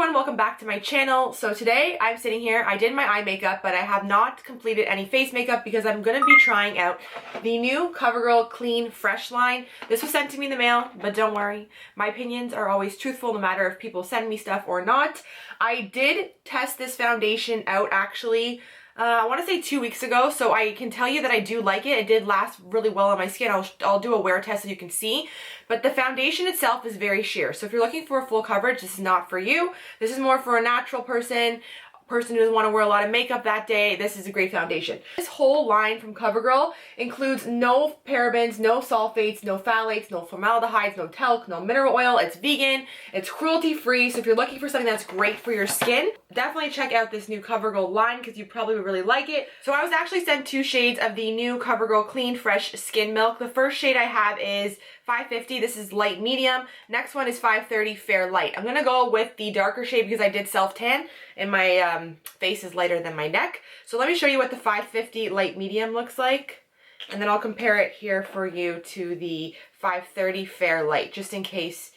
everyone, welcome back to my channel. So today I'm sitting here, I did my eye makeup, but I have not completed any face makeup because I'm going to be trying out the new CoverGirl Clean Fresh line. This was sent to me in the mail, but don't worry, my opinions are always truthful no matter if people send me stuff or not. I did test this foundation out actually, I want to say 2 weeks ago, so I can tell you that I do like it. It did last really well on my skin. I'll do a wear test so you can see. But the foundation itself is very sheer. So if you're looking for full coverage, this is not for you. This is more for a natural person who doesn't want to wear a lot of makeup that day. This is a great foundation. This whole line from CoverGirl includes no parabens, no sulfates, no phthalates, no formaldehydes, no talc, no mineral oil. It's vegan, it's cruelty free. So if you're looking for something that's great for your skin, definitely check out this new CoverGirl line because you probably would really like it. So I was actually sent 2 shades of the new CoverGirl Clean Fresh Skin Milk. The first shade I have is 550. This is light medium. Next one is 530 fair light. I'm gonna go with the darker shade because I did self tan and my face is lighter than my neck. So let me show you what the 550 light medium looks like, and then I'll compare it here for you to the 530 fair light, just in case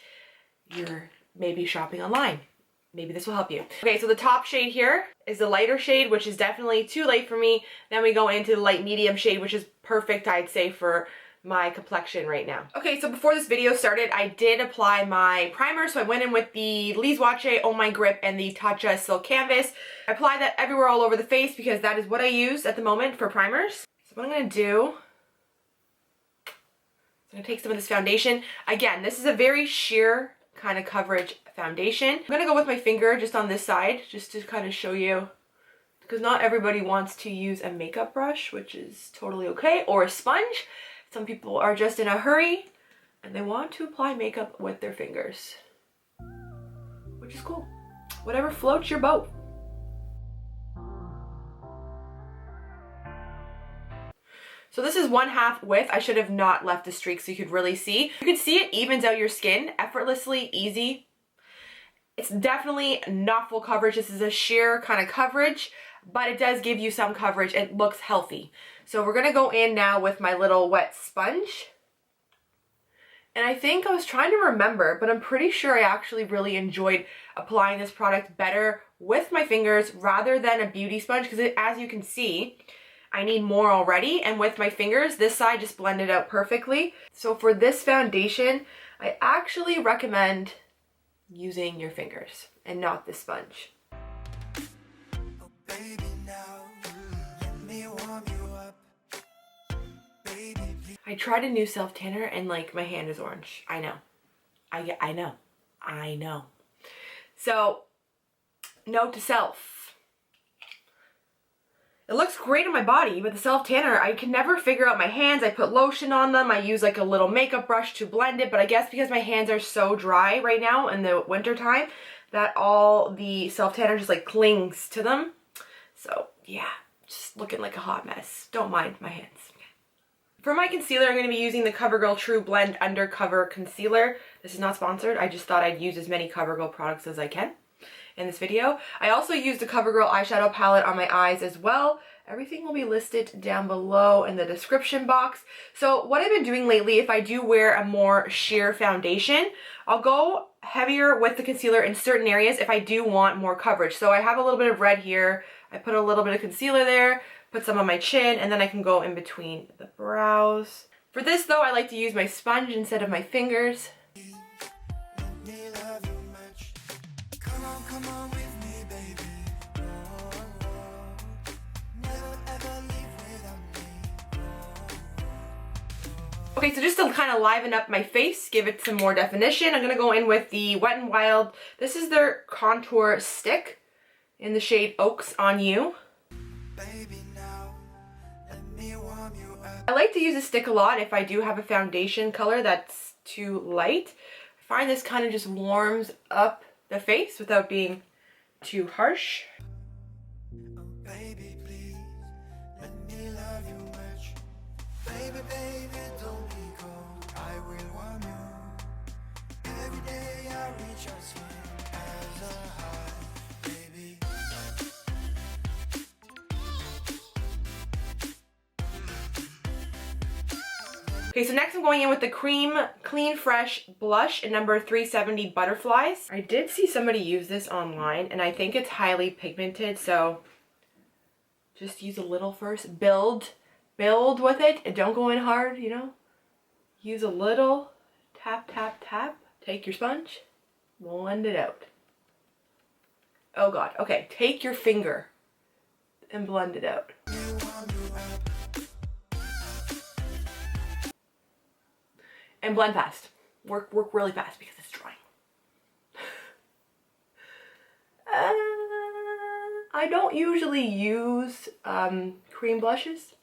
you're maybe shopping online. Maybe this will help you. Okay, so the top shade here is the lighter shade, which is definitely too light for me. Then we go into the light medium shade, which is perfect, I'd say, for my complexion right now. Okay, so before this video started, I did apply my primer. So I went in with the Lise Watier Oh My Grip and the Tatcha Silk Canvas. I applied that everywhere all over the face because that is what I use at the moment for primers. So what I'm gonna do, I'm gonna take some of this foundation. Again, this is a very sheer kind of coverage foundation. I'm gonna go with my finger just on this side, just to kind of show you, because not everybody wants to use a makeup brush, which is totally okay, or a sponge. Some people are just in a hurry and they want to apply makeup with their fingers, which is cool. Whatever floats your boat. So this is 1/2 width. I should have not left the streak so you could really see. You can see it evens out your skin effortlessly, easy. It's definitely not full coverage. This is a sheer kind of coverage, but it does give you some coverage. It looks healthy. So we're gonna go in now with my little wet sponge. And I think I was trying to remember, but I'm pretty sure I actually really enjoyed applying this product better with my fingers rather than a beauty sponge, because as you can see, I need more already. And with my fingers, this side just blended out perfectly. So for this foundation, I actually recommend using your fingers and not the sponge. Oh, baby, now, let me warm you up. Baby, please. I tried a new self tanner and like my hand is orange. I know. I know. So, note to self. It looks great on my body, but the self tanner, I can never figure out my hands. I put lotion on them. I use like a little makeup brush to blend it, but I guess because my hands are so dry right now in the winter time that all the self tanner just like clings to them. So yeah, just looking like a hot mess. Don't mind my hands. For my concealer, I'm going to be using the Covergirl Tru Blend Undercover Concealer. This is not sponsored. I just thought I'd use as many CoverGirl products as I can in this video. I also used the CoverGirl eyeshadow palette on my eyes as well. Everything will be listed down below in the description box. So what I've been doing lately, if I do wear a more sheer foundation, I'll go heavier with the concealer in certain areas if I do want more coverage. So I have a little bit of red here. I put a little bit of concealer there, put some on my chin, and then I can go in between the brows. For this though, I like to use my sponge instead of my fingers. Come on with me, baby. Never ever leave without me. Okay, so just to kind of liven up my face, give it some more definition, I'm going to go in with the WetnWild. This is their contour stick in the shade Oaks on You. Baby, now, let me warm you up. I like to use a stick a lot if I do have a foundation color that's too light. I find this kind of just warms up the face without being too harsh. Oh, baby, please, let me love you much. Baby, baby, don't be cold. I will warm you. Every day I reach your skin as a high, baby. Okay, so next I'm going in with the Cream Clean Fresh Blush in number 370 Butterflies. I did see somebody use this online, and I think it's highly pigmented, so just use a little first. Build with it, and don't go in hard, you know? Use a little. Tap, tap, tap. Take your sponge. Blend it out. Oh God, okay. Take your finger and blend it out. And blend fast. Work really fast because it's drying. I don't usually use cream blushes.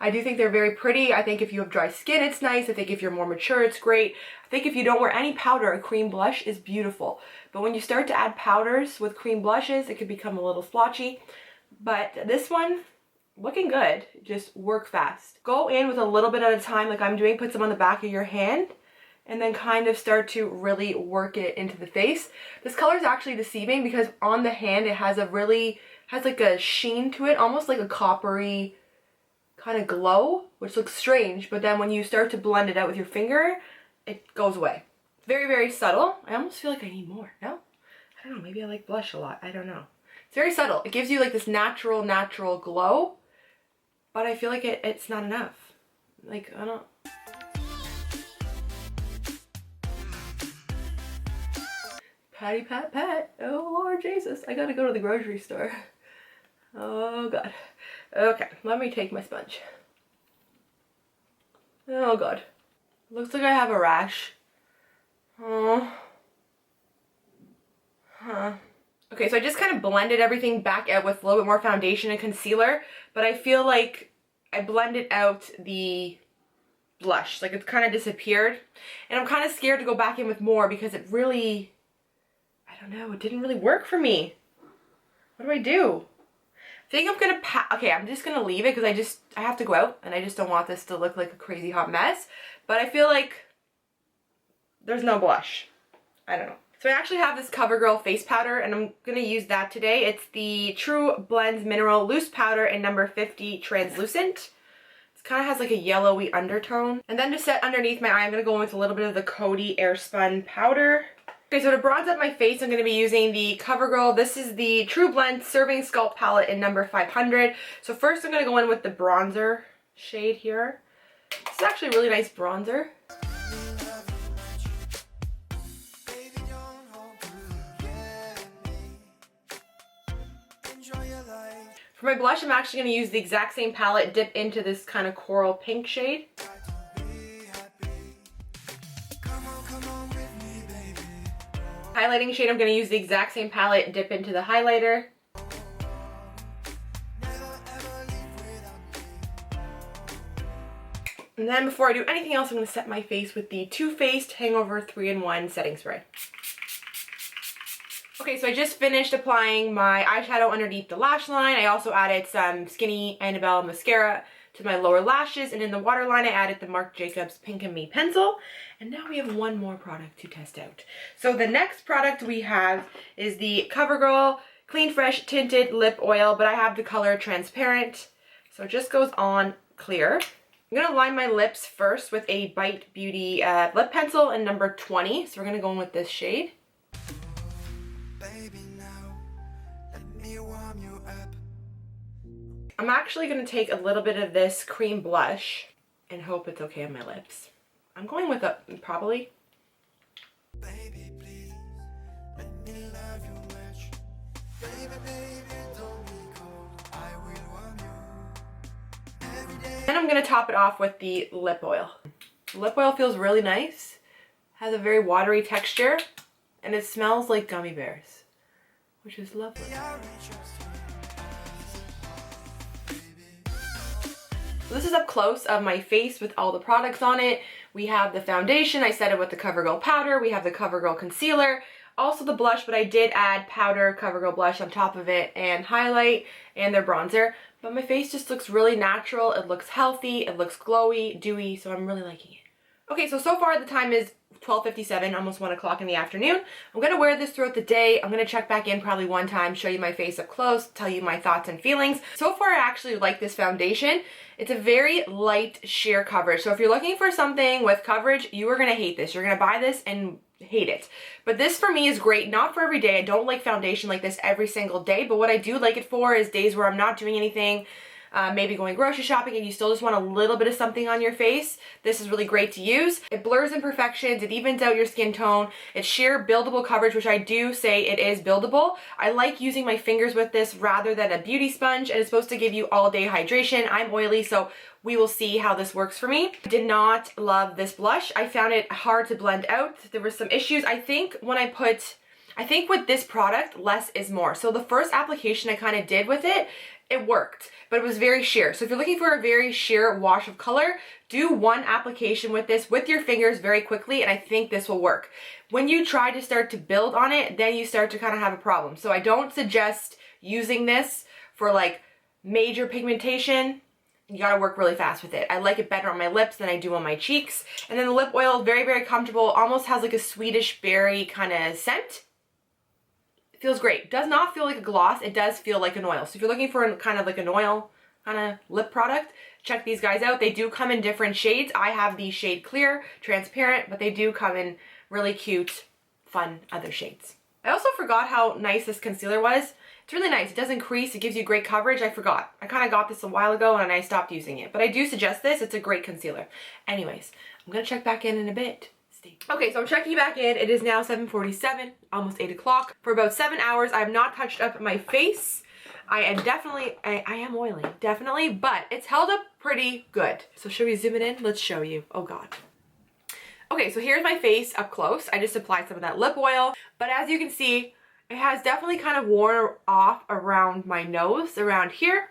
I do think they're very pretty. I think if you have dry skin, it's nice. I think if you're more mature, it's great. I think if you don't wear any powder, a cream blush is beautiful. But when you start to add powders with cream blushes, it could become a little splotchy. But this one, looking good. Just work fast. Go in with a little bit at a time like I'm doing. Put some on the back of your hand. And then kind of start to really work it into the face. This color is actually deceiving because on the hand, it has like a sheen to it. Almost like a coppery kind of glow, which looks strange, but then when you start to blend it out with your finger, it goes away. Very, very subtle. I almost feel like I need more, no? I don't know, maybe I like blush a lot, I don't know. It's very subtle. It gives you like this natural glow, but I feel like it's not enough. Like, I don't... Patty pat pat. Oh Lord Jesus, I gotta go to the grocery store. Oh God. Okay, let me take my sponge. Oh God. Looks like I have a rash. Oh. Huh. Okay, so I just kind of blended everything back out with a little bit more foundation and concealer, but I feel like I blended out the blush. Like it's kind of disappeared. And I'm kind of scared to go back in with more because it really, I don't know, it didn't really work for me. What do I do? I think I'm gonna okay, I'm just gonna leave it because I have to go out and I just don't want this to look like a crazy hot mess. But I feel like there's no blush. I don't know. So I actually have this CoverGirl face powder and I'm gonna use that today. It's the TruBlend Mineral Loose Powder in number 50 Translucent. It kind of has like a yellowy undertone. And then to set underneath my eye, I'm gonna go in with a little bit of the COTY Airspun powder. Okay, so to bronze up my face, I'm going to be using the CoverGirl. This is the TruBlend Serving Sculpt palette in number 500. So first I'm going to go in with the bronzer shade here. This is actually a really nice bronzer. For my blush, I'm actually going to use the exact same palette, dip into this kind of coral pink shade. Highlighting shade, I'm going to use the exact same palette, dip into the highlighter. And then before I do anything else, I'm going to set my face with the Too Faced Hangover 3-in-1 setting spray. Okay, so I just finished applying my eyeshadow underneath the lash line. I also added some Skinny Annabelle mascara to my lower lashes, and in the waterline I added the MarcJacobs Pink and Me pencil. And now we have one more product to test out. So the next product we have is the CoverGirl Clean Fresh Tinted Lip Oil, but I have the color Transparent, so it just goes on clear. I'm going to line my lips first with a Bite Beauty lip pencil in number 20, so we're going to go in with this shade. Baby, now, let me warm you up. I'm actually going to take a little bit of this cream blush and hope it's okay on my lips. I'm going with a, probably. Baby, please, let me love you much. Baby, baby, don't be cold. I will warm you every day. Then I'm going to top it off with the lip oil. Lip oil feels really nice, has a very watery texture, and it smells like gummy bears, which is lovely. So this is up close of my face with all the products on it. We have the foundation, I set it with the CoverGirl powder. We have the CoverGirl concealer, also the blush, but I did add powder CoverGirl blush on top of it and highlight and their bronzer. But my face just looks really natural. It looks healthy, it looks glowy, dewy, so I'm really liking it. Okay, so far the time is 12:57, almost 1 o'clock in the afternoon. I'm gonna wear this throughout the day. I'm gonna check back in probably one time, show you my face up close, tell you my thoughts and feelings. So far, I actually like this foundation. It's a very light sheer coverage. So if you're looking for something with coverage, you are gonna hate this. You're gonna buy this and hate it. But this for me is great, not for every day. I don't like foundation like this every single day, but what I do like it for is days where I'm not doing anything, maybe going grocery shopping and you still just want a little bit of something on your face. This is really great to use. It blurs imperfections, it evens out your skin tone. It's sheer buildable coverage, which I do say it is buildable. I like using my fingers with this rather than a beauty sponge, and it's supposed to give you all day hydration. I'm oily, so we will see how this works for me. I did not love this blush. I found it hard to blend out. There were some issues. I think with this product, less is more. So the first application I kind of did with it, it worked, but it was very sheer. So if you're looking for a very sheer wash of color, do one application with this with your fingers very quickly, and I think this will work. When you try to start to build on it, then you start to kind of have a problem. So I don't suggest using this for like major pigmentation. You gotta work really fast with it. I like it better on my lips than I do on my cheeks. And then the lip oil, very, very comfortable, almost has like a Swedish berry kind of scent. Feels great. Does not feel like a gloss. It does feel like an oil. So if you're looking for kind of like an oil kind of lip product, check these guys out. They do come in different shades. I have the shade clear, transparent, but they do come in really cute, fun other shades. I also forgot how nice this concealer was. It's really nice. It doesn't crease. It gives you great coverage. I forgot. I kind of got this a while ago and I stopped using it, but I do suggest this. It's a great concealer. Anyways, I'm going to check back in a bit. Okay, so I'm checking back in. It is now 7:47, almost 8 o'clock. For about 7 hours, I have not touched up my face. I am oily, definitely, but it's held up pretty good. So should we zoom it in? Let's show you. Oh God. Okay, so here's my face up close. I just applied some of that lip oil, but as you can see, it has definitely kind of worn off around my nose, around here.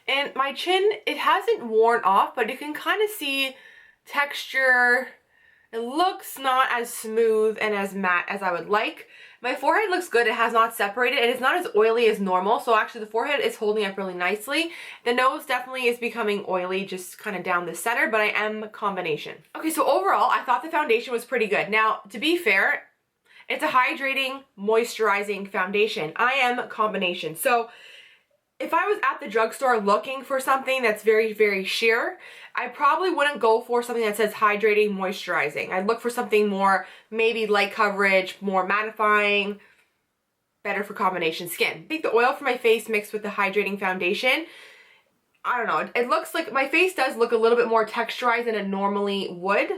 And my chin, it hasn't worn off, but you can kind of see texture. It looks not as smooth and as matte as I would like. My forehead looks good. It has not separated and it's not as oily as normal. So actually the forehead is holding up really nicely. The nose definitely is becoming oily, just kind of down the center, but I am combination. Okay, so overall, I thought the foundation was pretty good. Now, to be fair, it's a hydrating, moisturizing foundation. I am combination. So if I was at the drugstore looking for something that's very, very sheer, I probably wouldn't go for something that says hydrating, moisturizing. I'd look for something more, maybe light coverage, more mattifying, better for combination skin. I think the oil for my face mixed with the hydrating foundation, I don't know, it looks like my face does look a little bit more texturized than it normally would.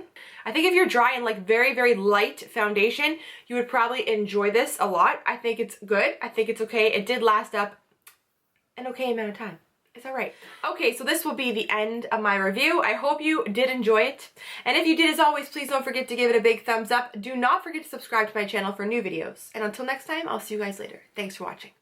I think if you're dry and like very, very light foundation, you would probably enjoy this a lot. I think it's good. I think it's okay. It did last up an okay amount of time. It's all right. Okay, so this will be the end of my review. I hope you did enjoy it. And if you did, as always, please don't forget to give it a big thumbs up. Do not forget to subscribe to my channel for new videos. And until next time, I'll see you guys later. Thanks for watching.